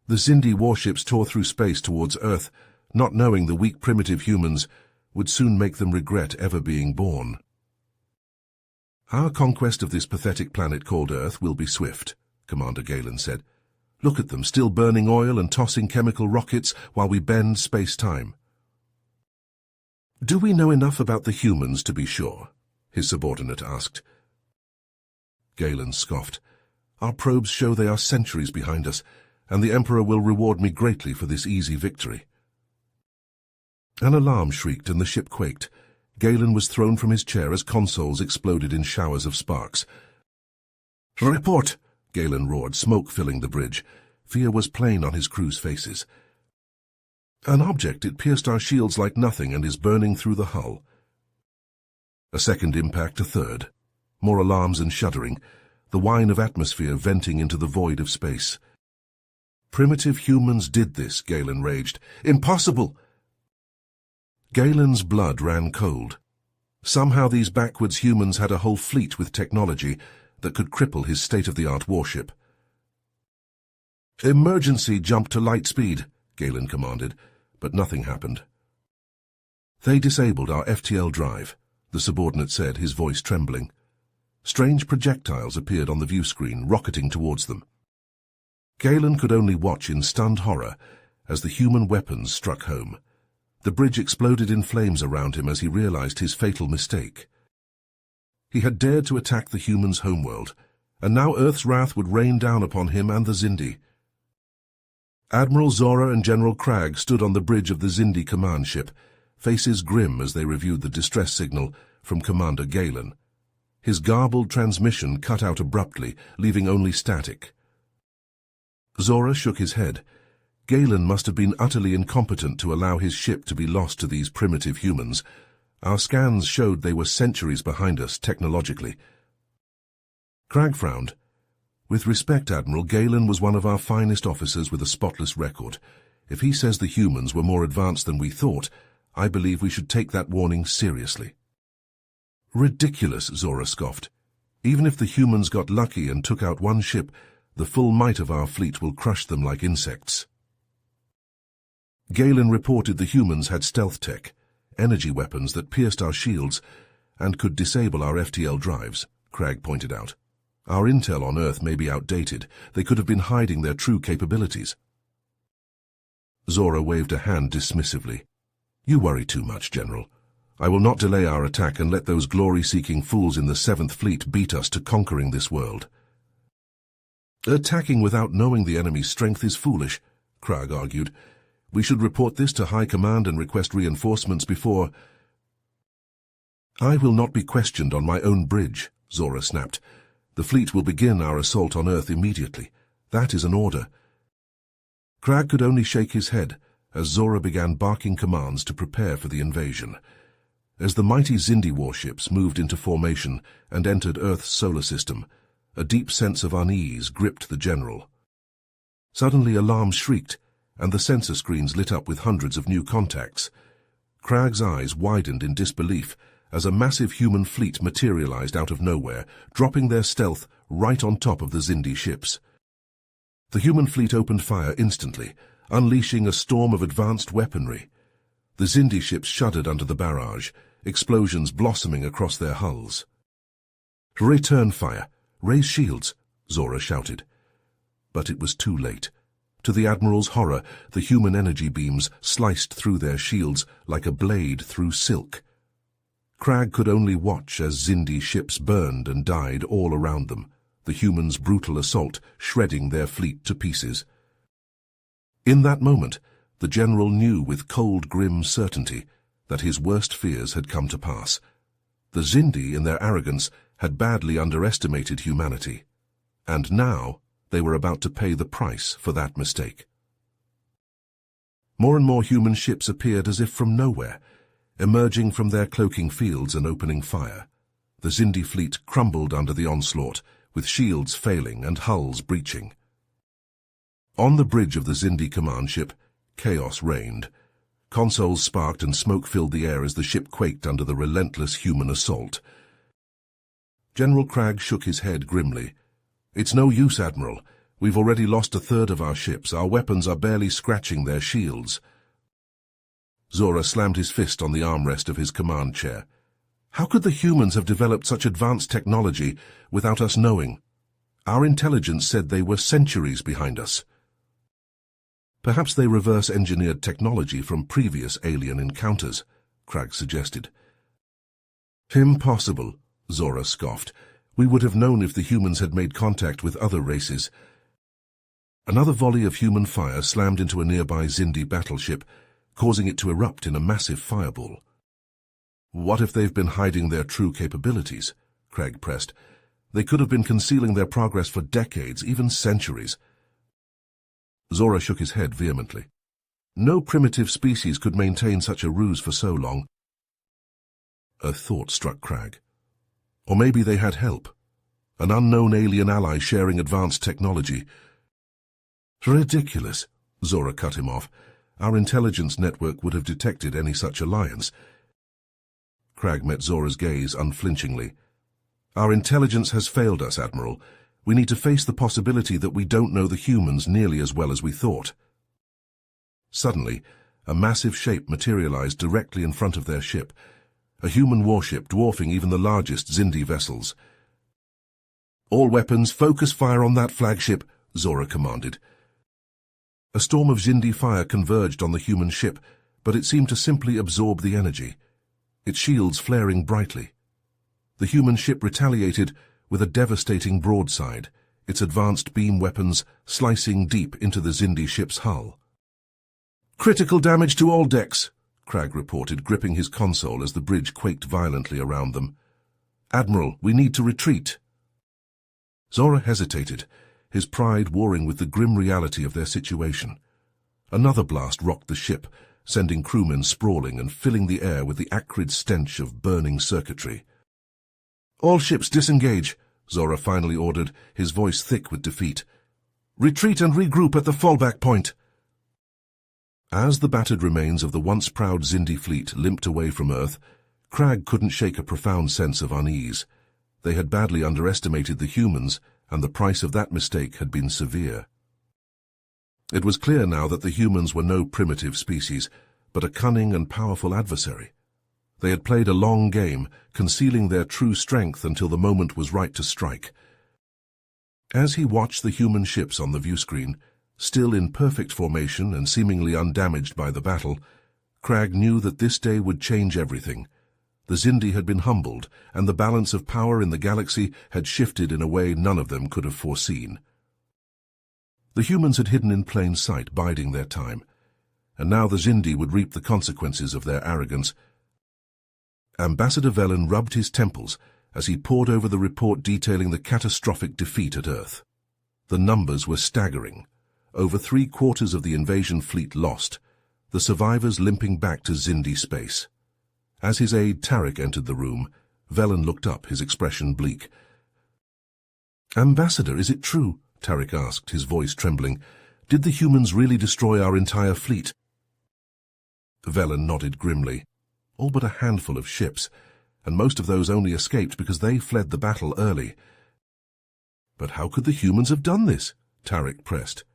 The Xindi warships tore through space towards Earth, not knowing the weak primitive humans would soon make them regret ever being born. "Our conquest of this pathetic planet called Earth will be swift," Commander Galen said. "Look at them, still burning oil and tossing chemical rockets while we bend space-time." "Do we know enough about the humans to be sure?" his subordinate asked. Galen scoffed. "Our probes show they are centuries behind us, and the Emperor will reward me greatly for this easy victory." An alarm shrieked and the ship quaked. Galen was thrown from his chair as consoles exploded in showers of sparks. "Report!" Galen roared, smoke filling the bridge. Fear was plain on his crew's faces. "An object, it pierced our shields like nothing and is burning through the hull." A second impact, a third. More alarms and shuddering, the whine of atmosphere venting into the void of space. "Primitive humans did this," Galen raged. "Impossible!" Galen's blood ran cold. Somehow these backwards humans had a whole fleet with technology that could cripple his state-of-the-art warship. "Emergency jump to light speed," Galen commanded, but nothing happened. "They disabled our FTL drive," the subordinate said, his voice trembling. Strange projectiles appeared on the view screen, rocketing towards them. Galen could only watch in stunned horror as the human weapons struck home. The bridge exploded in flames around him as he realized his fatal mistake. He had dared to attack the humans' homeworld, and now Earth's wrath would rain down upon him and the Xindi. Admiral Zora and General Cragg stood on the bridge of the Xindi command ship, faces grim as they reviewed the distress signal from Commander Galen. His garbled transmission cut out abruptly, leaving only static. Zora shook his head. Galen must have been utterly incompetent to allow his ship to be lost to these primitive humans. Our scans showed they were centuries behind us technologically. Cragg frowned. "With respect, Admiral, Galen was one of our finest officers with a spotless record. If he says the humans were more advanced than we thought, I believe we should take that warning seriously." "Ridiculous," Zora scoffed. "Even if the humans got lucky and took out one ship, the full might of our fleet will crush them like insects." Galen reported the humans had stealth tech, energy weapons that pierced our shields and could disable our FTL drives, Cragg pointed out. "Our intel on Earth may be outdated. They could have been hiding their true capabilities." Zora waved a hand dismissively. "You worry too much, General. I will not delay our attack and let those glory-seeking fools in the 7th Fleet beat us to conquering this world." "Attacking without knowing the enemy's strength is foolish," Cragg argued. "We should report this to High Command and request reinforcements before—" "I will not be questioned on my own bridge," Zora snapped. "The fleet will begin our assault on Earth immediately. That is an order." Cragg could only shake his head as Zora began barking commands to prepare for the invasion. As the mighty Xindi warships moved into formation and entered Earth's solar system, a deep sense of unease gripped the general. Suddenly alarms shrieked, and the sensor screens lit up with hundreds of new contacts. Cragg's eyes widened in disbelief as a massive human fleet materialized out of nowhere, dropping their stealth right on top of the Xindi ships. The human fleet opened fire instantly, unleashing a storm of advanced weaponry. The Xindi ships shuddered under the barrage, explosions blossoming across their hulls. "Return fire! Raise shields!" Zora shouted. But it was too late. To the Admiral's horror, the human energy beams sliced through their shields like a blade through silk. Cragg could only watch as Xindi ships burned and died all around them, the humans' brutal assault shredding their fleet to pieces. In that moment, the general knew with cold, grim certainty that his worst fears had come to pass. The Xindi, in their arrogance, had badly underestimated humanity, and now they were about to pay the price for that mistake. More and more human ships appeared as if from nowhere, emerging from their cloaking fields and opening fire. The Xindi fleet crumbled under the onslaught, with shields failing and hulls breaching. On the bridge of the Xindi command ship, chaos reigned. Consoles sparked and smoke filled the air as the ship quaked under the relentless human assault. General Cragg shook his head grimly. "It's no use, Admiral. We've already lost a third of our ships. Our weapons are barely scratching their shields. Zora slammed his fist on the armrest of his command chair. How could the humans have developed such advanced technology without us knowing? Our intelligence said they were centuries behind us. Perhaps they reverse-engineered technology from previous alien encounters, Cragg suggested. Impossible, Zora scoffed. We would have known if the humans had made contact with other races. Another volley of human fire slammed into a nearby Xindi battleship, causing it to erupt in a massive fireball. What if they've been hiding their true capabilities? Cragg pressed. They could have been concealing their progress for decades, even centuries. Zora shook his head vehemently. No primitive species could maintain such a ruse for so long. A thought struck Cragg. Or maybe they had help. An unknown alien ally sharing advanced technology. Ridiculous, Zora cut him off. Our intelligence network would have detected any such alliance. Cragg met Zora's gaze unflinchingly. Our intelligence has failed us, Admiral. We need to face the possibility that we don't know the humans nearly as well as we thought. Suddenly, a massive shape materialized directly in front of their ship, a human warship dwarfing even the largest Xindi vessels. All weapons, focus fire on that flagship, Zora commanded. A storm of Xindi fire converged on the human ship, but it seemed to simply absorb the energy, its shields flaring brightly. The human ship retaliated with a devastating broadside, its advanced beam weapons slicing deep into the Xindi ship's hull. Critical damage to all decks, Cragg reported, gripping his console as the bridge quaked violently around them. Admiral, we need to retreat. Zora hesitated, his pride warring with the grim reality of their situation. Another blast rocked the ship, sending crewmen sprawling and filling the air with the acrid stench of burning circuitry. All ships disengage, Zora finally ordered, his voice thick with defeat. Retreat and regroup at the fallback point. As the battered remains of the once proud Xindi fleet limped away from Earth, Cragg couldn't shake a profound sense of unease. They had badly underestimated the humans, and the price of that mistake had been severe. It was clear now that the humans were no primitive species, but a cunning and powerful adversary. They had played a long game, concealing their true strength until the moment was right to strike. As he watched the human ships on the viewscreen, still in perfect formation and seemingly undamaged by the battle, Cragg knew that this day would change everything. The Xindi had been humbled, and the balance of power in the galaxy had shifted in a way none of them could have foreseen. The humans had hidden in plain sight, biding their time, and now the Xindi would reap the consequences of their arrogance. Ambassador Velen rubbed his temples as he pored over the report detailing the catastrophic defeat at Earth. The numbers were staggering. Over 3/4 of the invasion fleet lost, the survivors limping back to Xindi space. As his aide Tarek entered the room, Velen looked up, his expression bleak. Ambassador, is it true? Tarek asked, his voice trembling. Did the humans really destroy our entire fleet? Velen nodded grimly. All but a handful of ships, and most of those only escaped because they fled the battle early. But how could the humans have done this? Tarek pressed.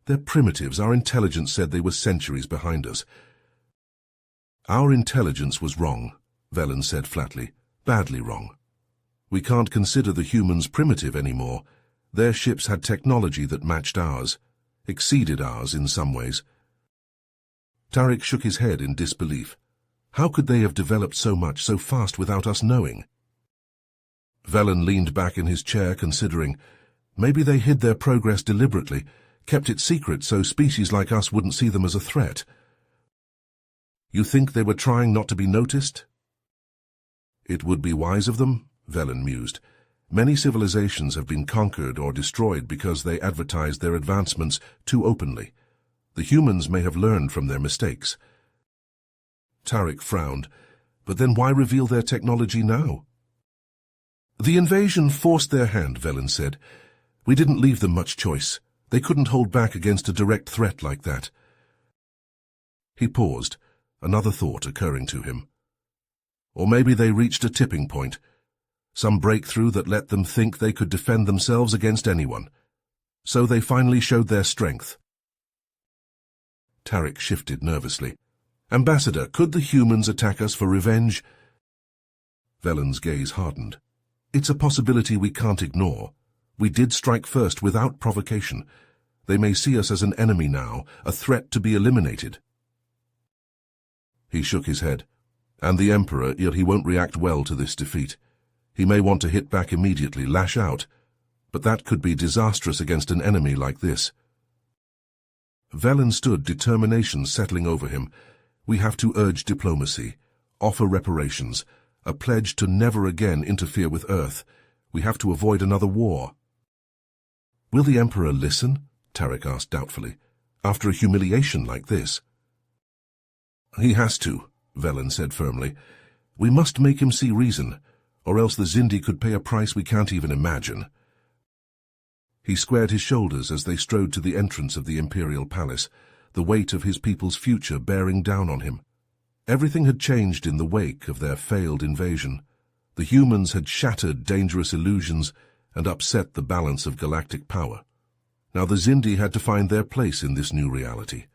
They're primitives. Our intelligence said they were centuries behind us. Our intelligence was wrong, Velen said flatly. Badly wrong. We can't consider the humans primitive anymore. Their ships had technology that matched ours, exceeded ours in some ways. Tarek shook his head in disbelief. How could they have developed so much so fast without us knowing? Velen leaned back in his chair, considering. Maybe they hid their progress deliberately, kept it secret so species like us wouldn't see them as a threat. You think they were trying not to be noticed? It would be wise of them, Velen mused. Many civilizations have been conquered or destroyed because they advertised their advancements too openly. The humans may have learned from their mistakes. Tarek frowned. But then why reveal their technology now? The invasion forced their hand, Velen said. We didn't leave them much choice. They couldn't hold back against a direct threat like that. He paused, another thought occurring to him. Or maybe they reached a tipping point, some breakthrough that let them think they could defend themselves against anyone. So they finally showed their strength. Tarek shifted nervously. Ambassador, could the humans attack us for revenge? Velen's gaze hardened. It's a possibility we can't ignore. We did strike first without provocation. They may see us as an enemy now, a threat to be eliminated. He shook his head. And the Emperor, yet he won't react well to this defeat. He may want to hit back immediately, lash out. But that could be disastrous against an enemy like this. Velen stood, determination settling over him. We have to urge diplomacy, offer reparations, a pledge to never again interfere with Earth. We have to avoid another war. Will the Emperor listen? Tarek asked doubtfully. After a humiliation like this? He has to, Velen said firmly. We must make him see reason, or else the Zindi could pay a price we can't even imagine. He squared his shoulders as they strode to the entrance of the Imperial Palace, the weight of his people's future bearing down on him. Everything had changed in the wake of their failed invasion. The humans had shattered dangerous illusions and upset the balance of galactic power. Now the Zindi had to find their place in this new reality.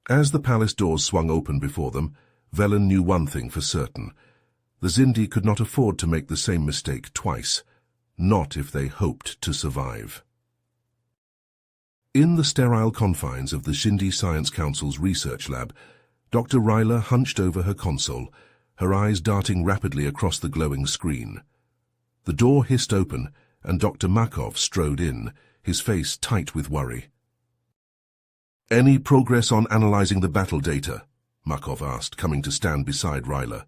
As the palace doors swung open before them, Velen knew one thing for certain. The Zindi could not afford to make the same mistake twice, not if they hoped to survive. In the sterile confines of the Zindi Science Council's research lab, Dr. Ryla hunched over her console, her eyes darting rapidly across the glowing screen. The door hissed open, and Dr. Makov strode in, his face tight with worry. Any progress on analyzing the battle data? Makov asked, coming to stand beside Ryla.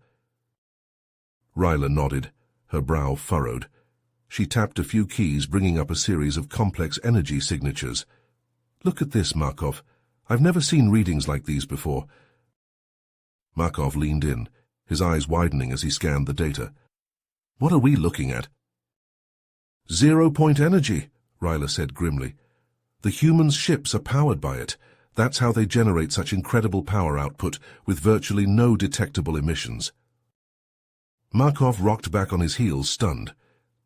Ryla nodded, her brow furrowed. She tapped a few keys, bringing up a series of complex energy signatures. Look at this, Markov. I've never seen readings like these before. Markov leaned in, his eyes widening as he scanned the data. What are we looking at? 0-point energy, Ryla said grimly. The humans' ships are powered by it. That's how they generate such incredible power output with virtually no detectable emissions. Markov rocked back on his heels, stunned.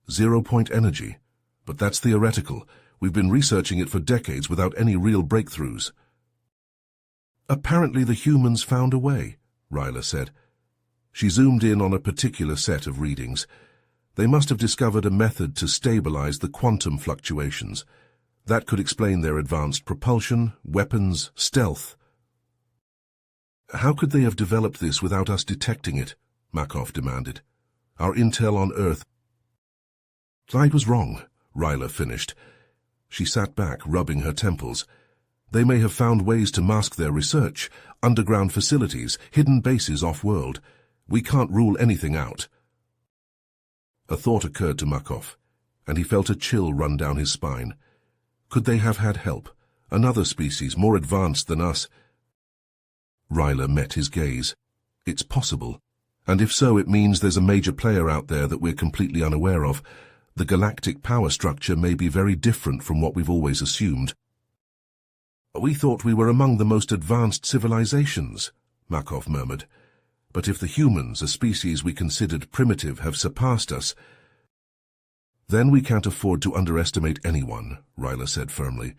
0-point energy. But that's theoretical. We've been researching it for decades without any real breakthroughs. Apparently the humans found a way, Ryla said. She zoomed in on a particular set of readings. They must have discovered a method to stabilize the quantum fluctuations. That could explain their advanced propulsion, weapons, stealth. How could they have developed this without us detecting it? Makov demanded. Our intel on Earth. I was wrong, Ryla finished. She sat back, rubbing her temples. They may have found ways to mask their research, underground facilities, hidden bases off-world. We can't rule anything out. A thought occurred to Makov, and he felt a chill run down his spine. Could they have had help? Another species more advanced than us? Ryla met his gaze. It's possible. And if so, it means there's a major player out there that we're completely unaware of. The galactic power structure may be very different from what we've always assumed. We thought we were among the most advanced civilizations, Makov murmured. But if the humans, a species we considered primitive, have surpassed us, then we can't afford to underestimate anyone, Ryla said firmly.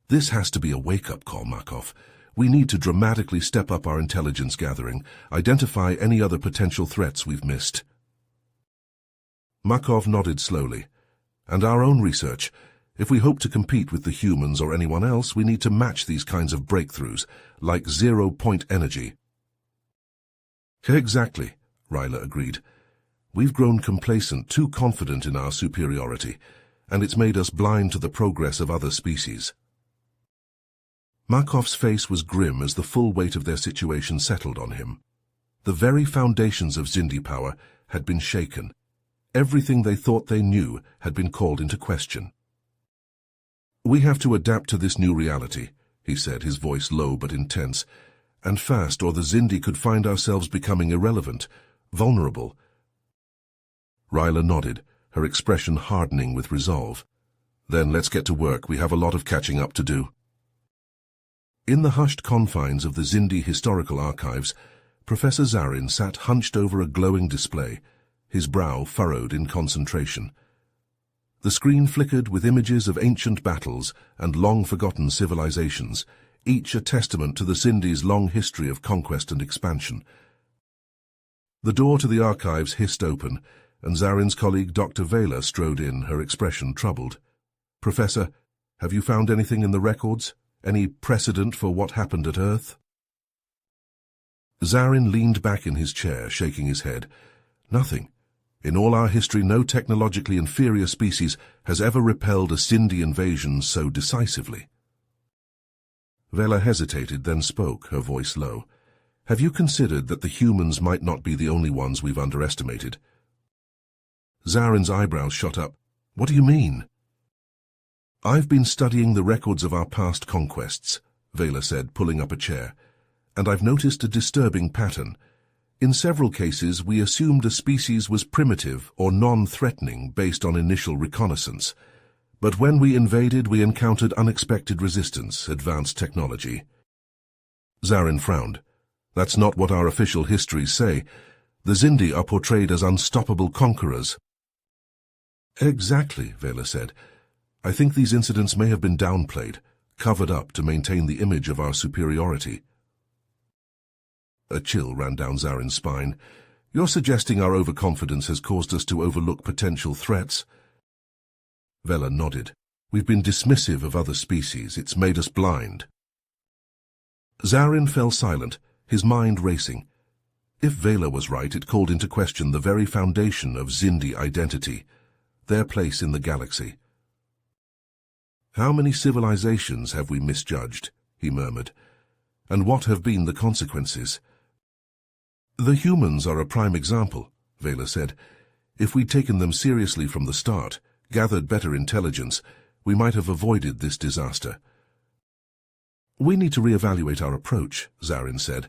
This has to be a wake-up call, Makov. We need to dramatically step up our intelligence gathering, identify any other potential threats we've missed. Makov nodded slowly. And our own research. If we hope to compete with the humans or anyone else, we need to match these kinds of breakthroughs, like 0-point energy. Exactly, Ryla agreed. We've grown complacent, too confident in our superiority, and it's made us blind to the progress of other species. Markov's face was grim as the full weight of their situation settled on him. The very foundations of Zindi power had been shaken. Everything they thought they knew had been called into question. We have to adapt to this new reality, he said, his voice low but intense, and fast, or the Zindi could find ourselves becoming irrelevant, vulnerable. Ryla nodded, her expression hardening with resolve. Then let's get to work. We have a lot of catching up to do. In the hushed confines of the Zindi Historical Archives, Professor Zarin sat hunched over a glowing display, his brow furrowed in concentration. The screen flickered with images of ancient battles and long-forgotten civilizations, each a testament to the Xindi's long history of conquest and expansion. The door to the archives hissed open, and Zarin's colleague Dr. Vela strode in, her expression troubled. "Professor, have you found anything in the records? Any precedent for what happened at Earth?" Zarin leaned back in his chair, shaking his head. "Nothing. In all our history, no technologically inferior species has ever repelled a Xindi invasion so decisively." Vela hesitated, then spoke, her voice low. "Have you considered that the humans might not be the only ones we've underestimated?" Zarin's eyebrows shot up. "What do you mean?" "I've been studying the records of our past conquests," Vela said, pulling up a chair, "and I've noticed a disturbing pattern. In several cases, we assumed a species was primitive or non-threatening based on initial reconnaissance. But when we invaded, we encountered unexpected resistance, advanced technology." Zarin frowned. "That's not what our official histories say. The Xindi are portrayed as unstoppable conquerors." "Exactly," Vela said. "I think these incidents may have been downplayed, covered up to maintain the image of our superiority." A chill ran down Zarin's spine. "You're suggesting our overconfidence has caused us to overlook potential threats?" Vela nodded. "We've been dismissive of other species. It's made us blind." Zarin fell silent, his mind racing. If Vela was right, it called into question the very foundation of Xindi identity, their place in the galaxy. "How many civilizations have we misjudged?" he murmured. "And what have been the consequences?" "The humans are a prime example," Vela said. "If we'd taken them seriously from the start, gathered better intelligence, we might have avoided this disaster." "We need to reevaluate our approach," Zarin said.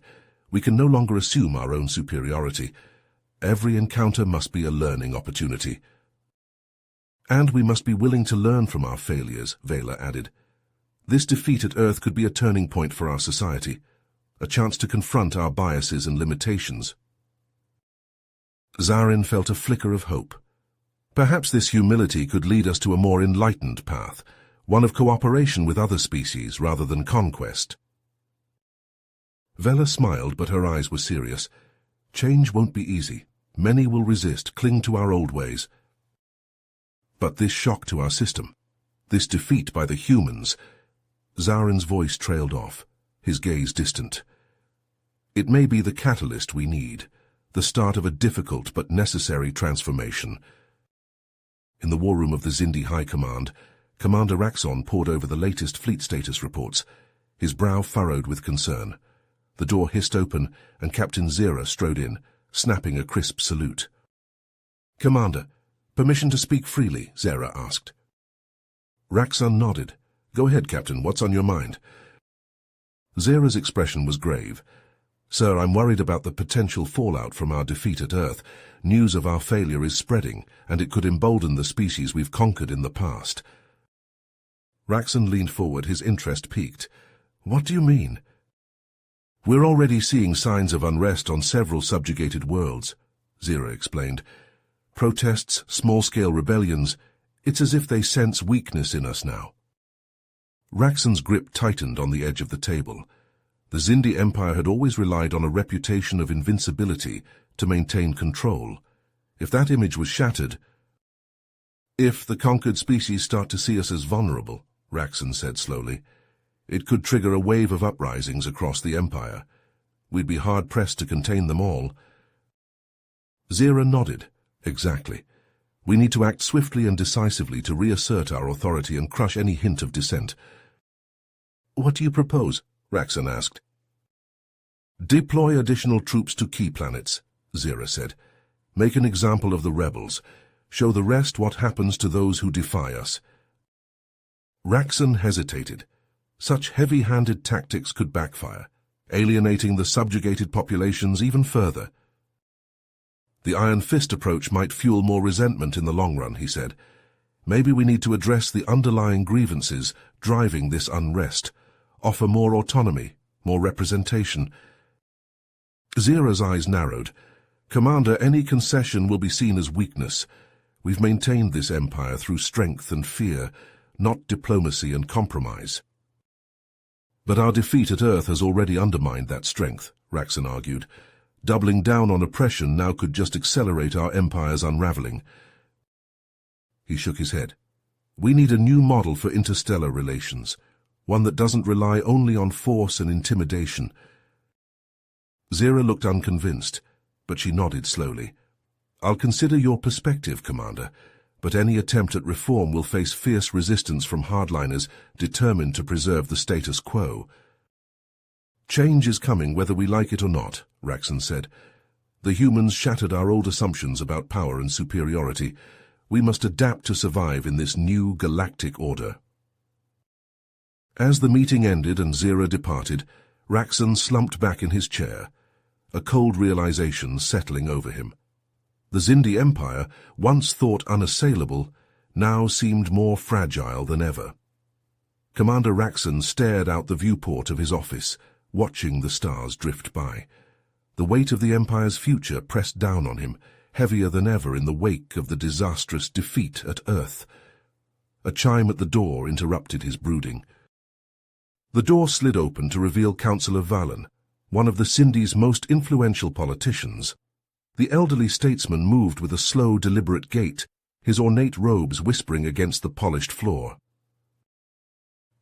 "We can no longer assume our own superiority. Every encounter must be a learning opportunity." "And we must be willing to learn from our failures," Vela added. "This defeat at Earth could be a turning point for our society, a chance to confront our biases and limitations." Zarin felt a flicker of hope. Perhaps this humility could lead us to a more enlightened path, one of cooperation with other species rather than conquest. Vela smiled, but her eyes were serious. "Change won't be easy. Many will resist, cling to our old ways. But this shock to our system, this defeat by the humans—" Zarin's voice trailed off, his gaze distant. "It may be the catalyst we need, the start of a difficult but necessary transformation." In the war room of the Xindi High Command, Commander Raxon pored over the latest fleet status reports, his brow furrowed with concern. The door hissed open, and Captain Zira strode in, snapping a crisp salute. "Commander, permission to speak freely?" Zira asked. Raxon nodded. "Go ahead, Captain. What's on your mind?" Zira's expression was grave. "Sir, I'm worried about the potential fallout from our defeat at Earth. News of our failure is spreading, and it could embolden the species we've conquered in the past." Raxon leaned forward, his interest piqued. "What do you mean?" "We're already seeing signs of unrest on several subjugated worlds," Zira explained. "Protests, small-scale rebellions. It's as if they sense weakness in us now." Raxon's grip tightened on the edge of the table. The Xindi Empire had always relied on a reputation of invincibility to maintain control. If that image was shattered— "If the conquered species start to see us as vulnerable," Raxon said slowly, "it could trigger a wave of uprisings across the Empire. We'd be hard-pressed to contain them all." Zira nodded. "Exactly. We need to act swiftly and decisively to reassert our authority and crush any hint of dissent." "What do you propose?" Raxon asked. "Deploy additional troops to key planets," Zira said. "Make an example of the rebels. Show the rest what happens to those who defy us." Raxon hesitated. Such heavy-handed tactics could backfire, alienating the subjugated populations even further. "The Iron Fist approach might fuel more resentment in the long run," he said. "Maybe we need to address the underlying grievances driving this unrest, offer more autonomy, more representation." Zira's eyes narrowed. "Commander, any concession will be seen as weakness. We've maintained this empire through strength and fear, not diplomacy and compromise. But our defeat at Earth has already undermined that strength, Raxon argued. Doubling down on oppression now could just accelerate our empire's unraveling. He shook his head. We need a new model for interstellar relations, one that doesn't rely only on force and intimidation. Zira looked unconvinced, but she nodded slowly. I'll consider your perspective, Commander, but any attempt at reform will face fierce resistance from hardliners determined to preserve the status quo. Change is coming whether we like it or not, Raxon said. The humans shattered our old assumptions about power and superiority. We must adapt to survive in this new galactic order. As the meeting ended and Zira departed, Raxon slumped back in his chair, a cold realization settling over him. The Xindi Empire, once thought unassailable, now seemed more fragile than ever. Commander Raxon stared out the viewport of his office, watching the stars drift by. The weight of the Empire's future pressed down on him, heavier than ever in the wake of the disastrous defeat at Earth. A chime at the door interrupted his brooding. The door slid open to reveal Councillor Valen, one of the Xindi's most influential politicians. The elderly statesman moved with a slow, deliberate gait, his ornate robes whispering against the polished floor.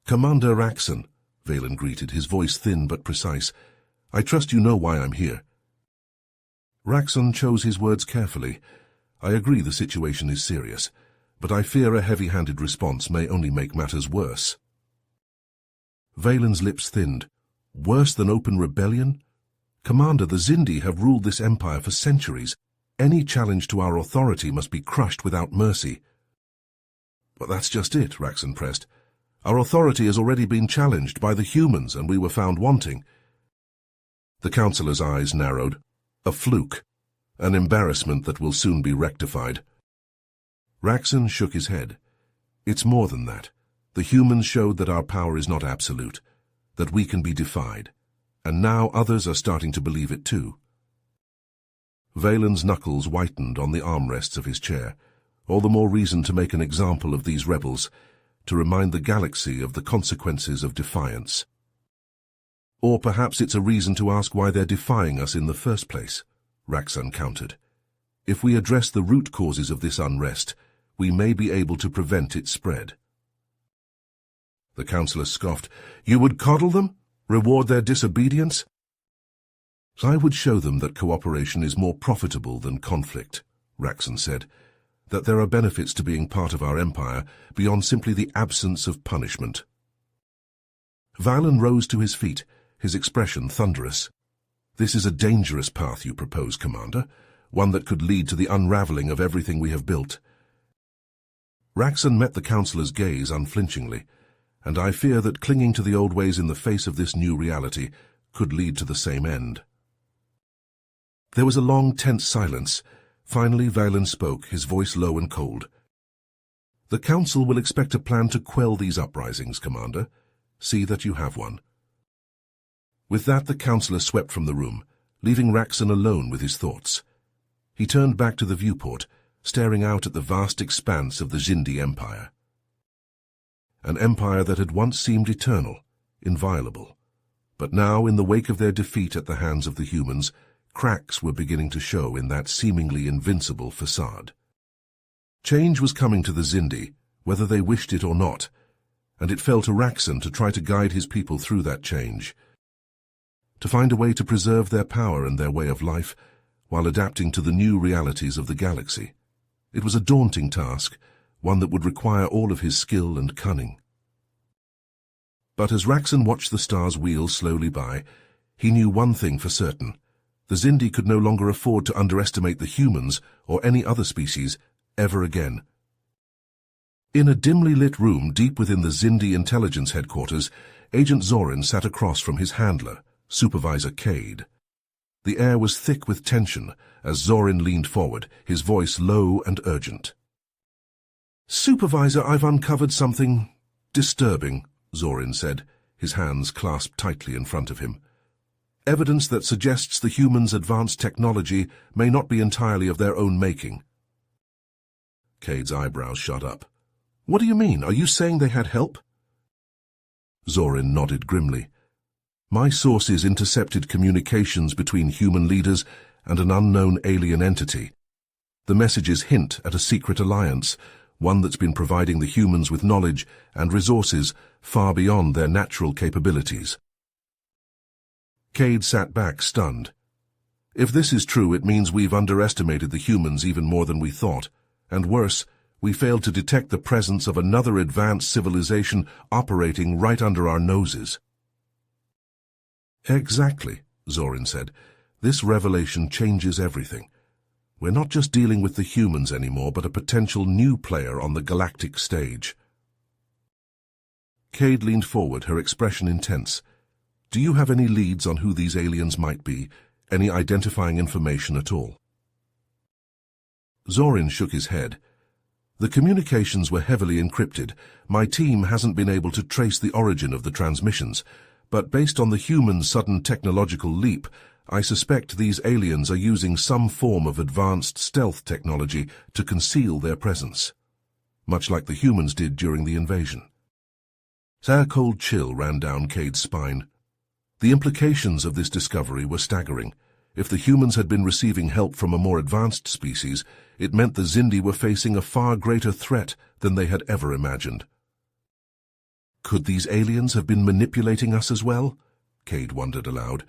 Commander Raxon, Valen greeted, his voice thin but precise. I trust you know why I'm here. Raxon chose his words carefully. I agree the situation is serious, but I fear a heavy-handed response may only make matters worse. Valen's lips thinned. Worse than open rebellion? Commander, the Xindi have ruled this empire for centuries. Any challenge to our authority must be crushed without mercy. But that's just it, Raxon pressed. Our authority has already been challenged by the humans, and we were found wanting. The councillor's eyes narrowed. A fluke. An embarrassment that will soon be rectified. Raxon shook his head. It's more than that. The humans showed that our power is not absolute, that we can be defied. And now others are starting to believe it too. Valen's knuckles whitened on the armrests of his chair. All the more reason to make an example of these rebels, to remind the galaxy of the consequences of defiance. Or perhaps it's a reason to ask why they're defying us in the first place, Raxon countered. If we address the root causes of this unrest, we may be able to prevent its spread. The councillor scoffed. You would coddle them? Reward their disobedience? I would show them that cooperation is more profitable than conflict, Raxon said, that there are benefits to being part of our empire beyond simply the absence of punishment. Valen rose to his feet, his expression thunderous. This is a dangerous path you propose, Commander, one that could lead to the unraveling of everything we have built. Raxon met the councillor's gaze unflinchingly, and I fear that clinging to the old ways in the face of this new reality could lead to the same end. There was a long, tense silence. Finally, Valen spoke, his voice low and cold. The Council will expect a plan to quell these uprisings, Commander. See that you have one. With that, the councillor swept from the room, leaving Raxon alone with his thoughts. He turned back to the viewport, staring out at the vast expanse of the Xindi Empire. An empire that had once seemed eternal, inviolable. But now, in the wake of their defeat at the hands of the humans, cracks were beginning to show in that seemingly invincible facade. Change was coming to the Xindi, whether they wished it or not, and it fell to Raxon to try to guide his people through that change, to find a way to preserve their power and their way of life while adapting to the new realities of the galaxy. It was a daunting task, one that would require all of his skill and cunning. But as Raxon watched the stars wheel slowly by, he knew one thing for certain. The Xindi could no longer afford to underestimate the humans or any other species ever again. In a dimly lit room deep within the Xindi intelligence headquarters, Agent Zorin sat across from his handler, Supervisor Cade. The air was thick with tension as Zorin leaned forward, his voice low and urgent. "Supervisor, I've uncovered something disturbing," Zorin said, his hands clasped tightly in front of him. "Evidence that suggests the humans' advanced technology may not be entirely of their own making." Cade's eyebrows shot up. What do you mean? Are you saying they had help? Zorin nodded grimly. My sources intercepted communications between human leaders and an unknown alien entity. The messages hint at a secret alliance, one that's been providing the humans with knowledge and resources far beyond their natural capabilities. Cade sat back, stunned. If this is true, it means we've underestimated the humans even more than we thought, and worse, we failed to detect the presence of another advanced civilization operating right under our noses. Exactly, Zorin said. This revelation changes everything. We're not just dealing with the humans anymore, but a potential new player on the galactic stage. Cade leaned forward, her expression intense. Do you have any leads on who these aliens might be? Any identifying information at all? Zorin shook his head. The communications were heavily encrypted. My team hasn't been able to trace the origin of the transmissions, but based on the humans' sudden technological leap, I suspect these aliens are using some form of advanced stealth technology to conceal their presence, much like the humans did during the invasion. A cold chill ran down Cade's spine. The implications of this discovery were staggering. If the humans had been receiving help from a more advanced species, it meant the Xindi were facing a far greater threat than they had ever imagined. Could these aliens have been manipulating us as well? Cade wondered aloud,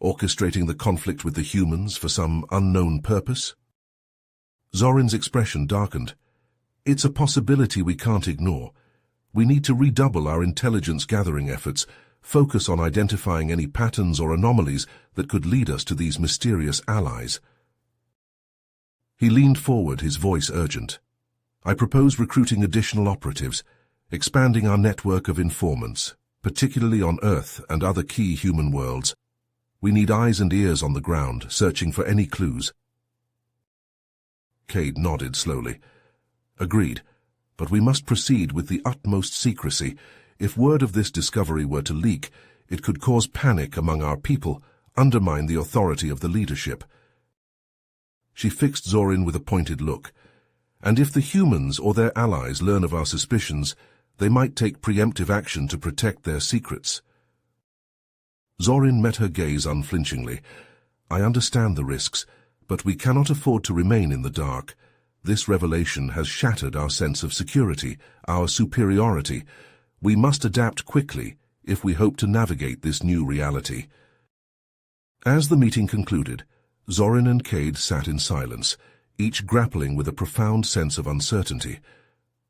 orchestrating the conflict with the humans for some unknown purpose? Zorin's expression darkened. It's a possibility we can't ignore. We need to redouble our intelligence-gathering efforts, focus on identifying any patterns or anomalies that could lead us to these mysterious allies. He leaned forward, his voice urgent. I propose recruiting additional operatives, expanding our network of informants, particularly on Earth and other key human worlds. We need eyes and ears on the ground, searching for any clues. Cade nodded slowly. Agreed, but we must proceed with the utmost secrecy. If word of this discovery were to leak, it could cause panic among our people, undermine the authority of the leadership. She fixed Zorin with a pointed look. And if the humans or their allies learn of our suspicions, they might take preemptive action to protect their secrets. Zorin met her gaze unflinchingly. I understand the risks, but we cannot afford to remain in the dark. This revelation has shattered our sense of security, our superiority. We must adapt quickly if we hope to navigate this new reality. As the meeting concluded, Zorin and Cade sat in silence, each grappling with a profound sense of uncertainty.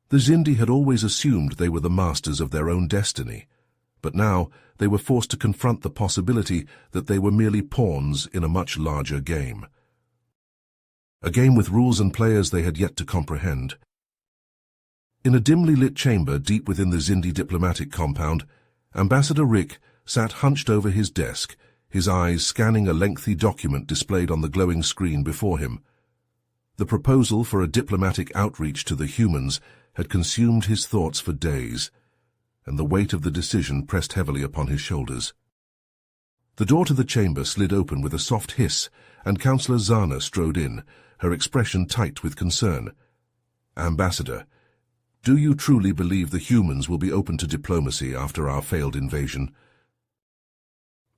The Xindi had always assumed they were the masters of their own destiny, but now they were forced to confront the possibility that they were merely pawns in a much larger game. A game with rules and players they had yet to comprehend. In a dimly lit chamber deep within the Xindi diplomatic compound, Ambassador Rick sat hunched over his desk, his eyes scanning a lengthy document displayed on the glowing screen before him. The proposal for a diplomatic outreach to the humans had consumed his thoughts for days, and the weight of the decision pressed heavily upon his shoulders. The door to the chamber slid open with a soft hiss, and Councillor Zana strode in, her expression tight with concern. Ambassador, do you truly believe the humans will be open to diplomacy after our failed invasion?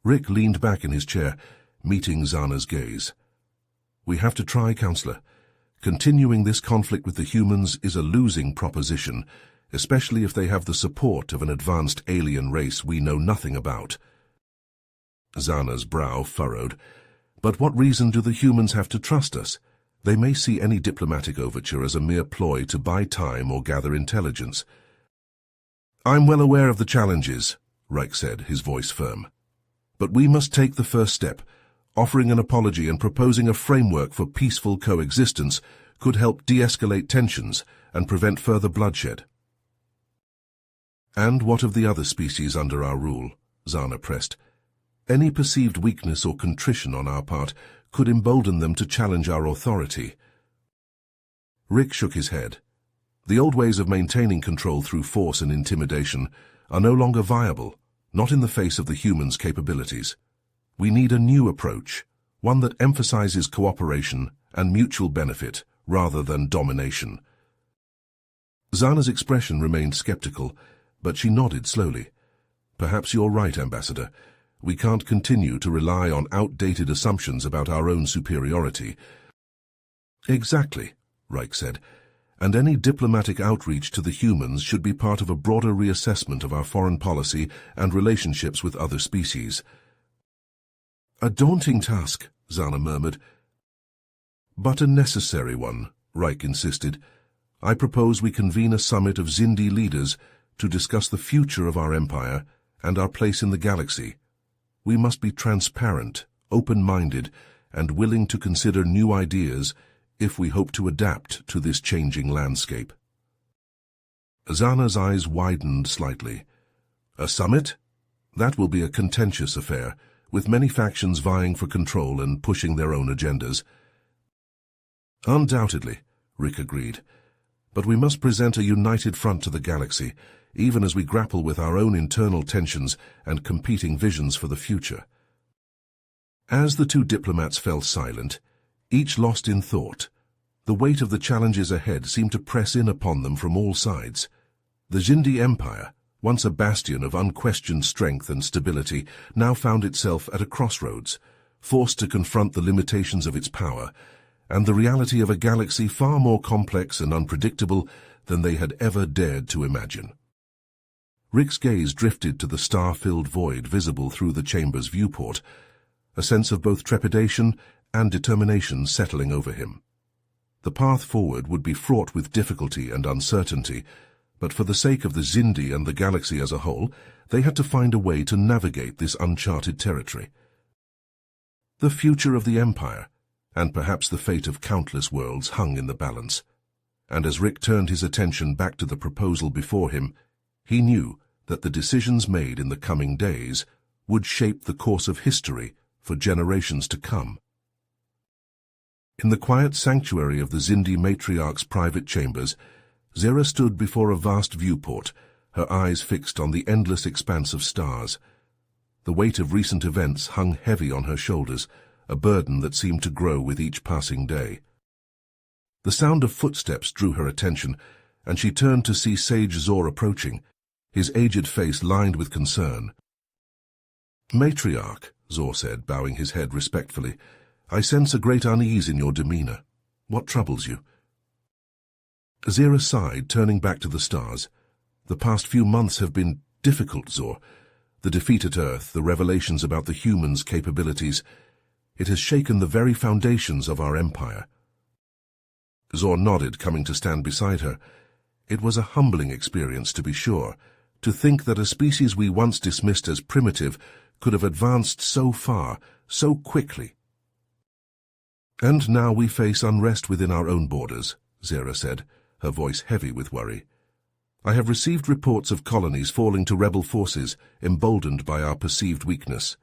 Rick leaned back in his chair, meeting Zana's gaze. We have to try, Councillor. Continuing this conflict with the humans is a losing proposition, especially if they have the support of an advanced alien race we know nothing about. Zana's brow furrowed. But what reason do the humans have to trust us? They may see any diplomatic overture as a mere ploy to buy time or gather intelligence. I'm well aware of the challenges, Reich said, his voice firm. But we must take the first step. Offering an apology and proposing a framework for peaceful coexistence could help de-escalate tensions and prevent further bloodshed. And what of the other species under our rule? Zana pressed. Any perceived weakness or contrition on our part could embolden them to challenge our authority. Rick shook his head. The old ways of maintaining control through force and intimidation are no longer viable, not in the face of the humans' capabilities. We need a new approach, one that emphasizes cooperation and mutual benefit rather than domination. Zana's expression remained skeptical, but she nodded slowly. Perhaps you're right, Ambassador. We can't continue to rely on outdated assumptions about our own superiority. Exactly, Reich said, and any diplomatic outreach to the humans should be part of a broader reassessment of our foreign policy and relationships with other species. A daunting task, Zana murmured. But a necessary one, Reich insisted. I propose we convene a summit of Xindi leaders to discuss the future of our empire and our place in the galaxy. We must be transparent, open-minded, and willing to consider new ideas if we hope to adapt to this changing landscape. Zana's eyes widened slightly. A summit? That will be a contentious affair, with many factions vying for control and pushing their own agendas. Undoubtedly, Rick agreed. But we must present a united front to the galaxy, even as we grapple with our own internal tensions and competing visions for the future. As the two diplomats fell silent, each lost in thought, the weight of the challenges ahead seemed to press in upon them from all sides. The Xindi Empire, once a bastion of unquestioned strength and stability, now found itself at a crossroads, forced to confront the limitations of its power and the reality of a galaxy far more complex and unpredictable than they had ever dared to imagine. Rick's gaze drifted to the star-filled void visible through the chamber's viewport, a sense of both trepidation and determination settling over him. The path forward would be fraught with difficulty and uncertainty, but for the sake of the Xindi and the galaxy as a whole, they had to find a way to navigate this uncharted territory. The future of the Empire, and perhaps the fate of countless worlds, hung in the balance. And as Rick turned his attention back to the proposal before him, he knew that the decisions made in the coming days would shape the course of history for generations to come. In the quiet sanctuary of the Xindi matriarch's private chambers, Zera stood before a vast viewport, her eyes fixed on the endless expanse of stars. The weight of recent events hung heavy on her shoulders, a burden that seemed to grow with each passing day. The sound of footsteps drew her attention, and she turned to see Sage Zor approaching, his aged face lined with concern. "Matriarch," Zor said, bowing his head respectfully, "I sense a great unease in your demeanor. What troubles you?" Zera sighed, turning back to the stars. "The past few months have been difficult, Zor. The defeat at Earth, the revelations about the humans' capabilities. It has shaken the very foundations of our empire." Zor nodded, coming to stand beside her. It was a humbling experience, to be sure, to think that a species we once dismissed as primitive could have advanced so far, so quickly. "And now we face unrest within our own borders," Zera said, her voice heavy with worry. "I have received reports of colonies falling to rebel forces, emboldened by our perceived weakness."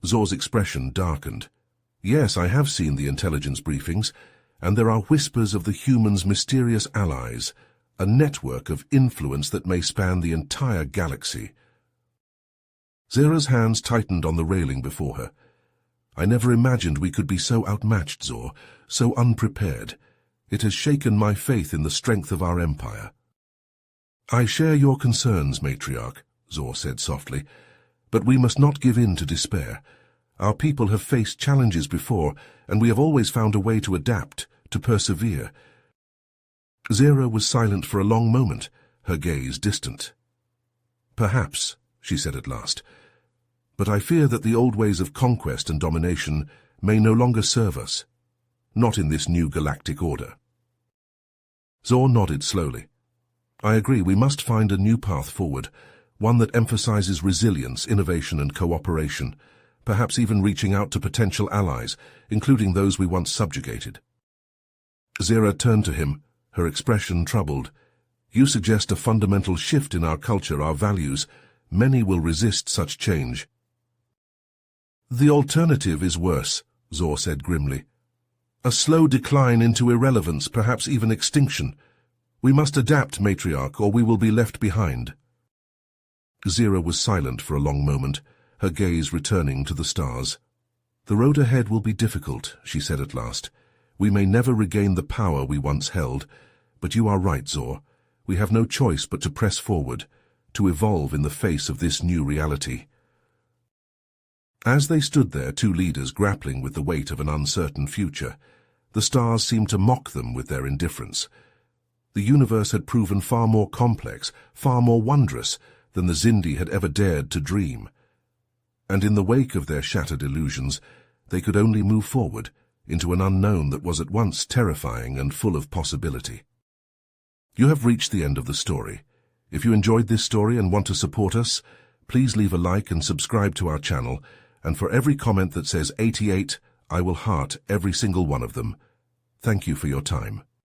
Zor's expression darkened. "Yes, I have seen the intelligence briefings, and there are whispers of the humans' mysterious allies, a network of influence that may span the entire galaxy." Zera's hands tightened on the railing before her. "I never imagined we could be so outmatched, Zor, so unprepared. It has shaken my faith in the strength of our empire." "I share your concerns, Matriarch," Zor said softly, "but we must not give in to despair. Our people have faced challenges before, and we have always found a way to adapt, to persevere." Zera was silent for a long moment, her gaze distant. "Perhaps," she said at last, "but I fear that the old ways of conquest and domination may no longer serve us. Not in this new galactic order." Zor nodded slowly. "I agree, we must find a new path forward, one that emphasizes resilience, innovation, and cooperation, perhaps even reaching out to potential allies, including those we once subjugated." Zera turned to him, her expression troubled. "You suggest a fundamental shift in our culture, our values. Many will resist such change." "The alternative is worse," Zor said grimly. "A slow decline into irrelevance, perhaps even extinction. We must adapt, Matriarch, or we will be left behind." Zera was silent for a long moment, her gaze returning to the stars. "The road ahead will be difficult," she said at last. "We may never regain the power we once held, But you are right, Zor. We have no choice but to press forward, to evolve in the face of this new reality. As they stood there, two leaders grappling with the weight of an uncertain future, the stars seemed to mock them with their indifference. The universe had proven far more complex, far more wondrous than the Xindi had ever dared to dream. And in the wake of their shattered illusions, they could only move forward into an unknown that was at once terrifying and full of possibility. You have reached the end of the story. If you enjoyed this story and want to support us, please leave a like and subscribe to our channel, and for every comment that says 88, I will heart every single one of them. Thank you for your time.